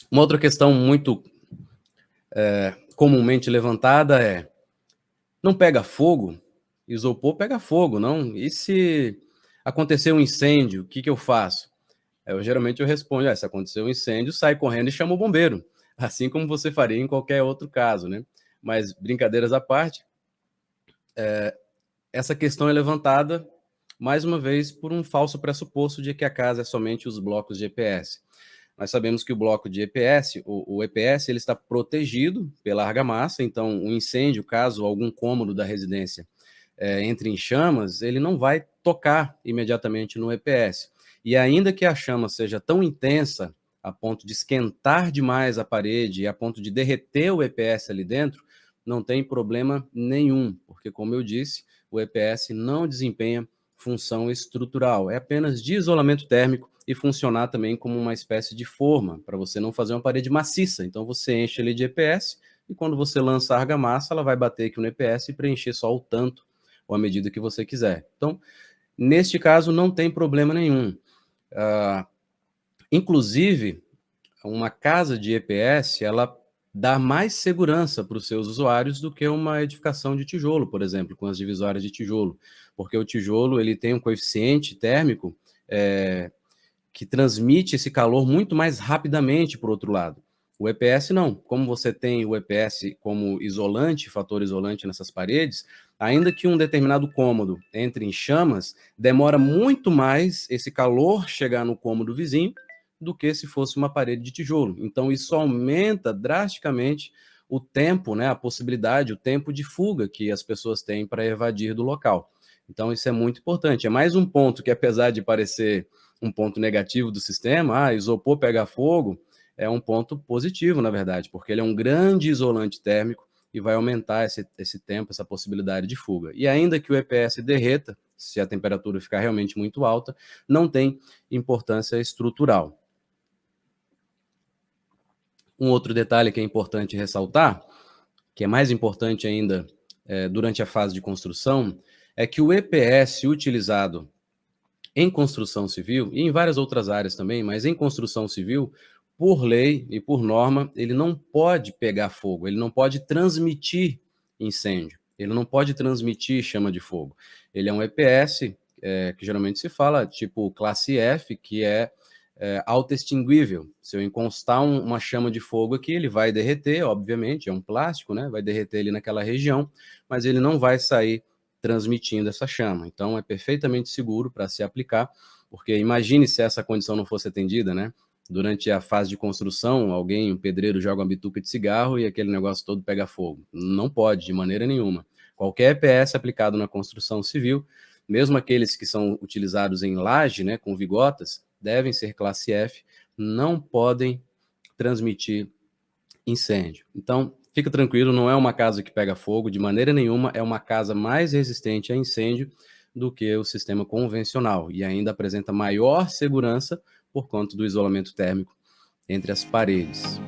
Uma outra questão muito comumente levantada é: não pega fogo? Isopor pega fogo, não? E se acontecer um incêndio, o que que eu faço? Geralmente eu respondo: se acontecer um incêndio, sai correndo e chama o bombeiro, assim como você faria em qualquer outro caso, né? Mas brincadeiras à parte, essa questão é levantada, mais uma vez, por um falso pressuposto de que a casa é somente os blocos de EPS. Nós sabemos que o bloco de EPS, o EPS, ele está protegido pela argamassa, então o incêndio, caso algum cômodo da residência entre em chamas, ele não vai tocar imediatamente no EPS. E ainda que a chama seja tão intensa, a ponto de esquentar demais a parede e a ponto de derreter o EPS ali dentro, não tem problema nenhum, porque, como eu disse, o EPS não desempenha função estrutural, é apenas de isolamento térmico e funcionar também como uma espécie de forma, para você não fazer uma parede maciça. Então você enche ele de EPS e quando você lança a argamassa, ela vai bater aqui no EPS e preencher só o tanto ou a medida que você quiser. Então, neste caso, não tem problema nenhum. Inclusive, uma casa de EPS, ela dá mais segurança para os seus usuários do que uma edificação de tijolo, por exemplo, com as divisórias de tijolo, porque o tijolo ele tem um coeficiente térmico que transmite esse calor muito mais rapidamente para o outro lado. O EPS não. Como você tem o EPS como isolante, fator isolante nessas paredes, ainda que um determinado cômodo entre em chamas, demora muito mais esse calor chegar no cômodo vizinho do que se fosse uma parede de tijolo. Então, isso aumenta drasticamente o tempo, né, a possibilidade, o tempo de fuga que as pessoas têm para evadir do local. Então, isso é muito importante. É mais um ponto que, apesar de parecer um ponto negativo do sistema, isopor pega fogo, é um ponto positivo, na verdade, porque ele é um grande isolante térmico e vai aumentar esse tempo, essa possibilidade de fuga. E ainda que o EPS derreta, se a temperatura ficar realmente muito alta, não tem importância estrutural. Um outro detalhe que é importante ressaltar, que é mais importante ainda durante a fase de construção, é que o EPS utilizado em construção civil, e em várias outras áreas também, mas em construção civil, por lei e por norma, ele não pode pegar fogo, ele não pode transmitir incêndio, ele não pode transmitir chama de fogo. Ele é um EPS, que geralmente se fala, tipo classe F, que é autoextinguível. Se eu encostar uma chama de fogo aqui, ele vai derreter, obviamente, é um plástico, né? Vai derreter ali naquela região, mas ele não vai sair transmitindo essa chama. Então, é perfeitamente seguro para se aplicar, porque imagine se essa condição não fosse atendida, né? Durante a fase de construção, alguém, um pedreiro, joga uma bituca de cigarro e aquele negócio todo pega fogo. Não pode, de maneira nenhuma. Qualquer EPS aplicado na construção civil, mesmo aqueles que são utilizados em laje, né, com vigotas, devem ser classe F, não podem transmitir incêndio. Então, fica tranquilo, não é uma casa que pega fogo, de maneira nenhuma, é uma casa mais resistente a incêndio do que o sistema convencional e ainda apresenta maior segurança por conta do isolamento térmico entre as paredes.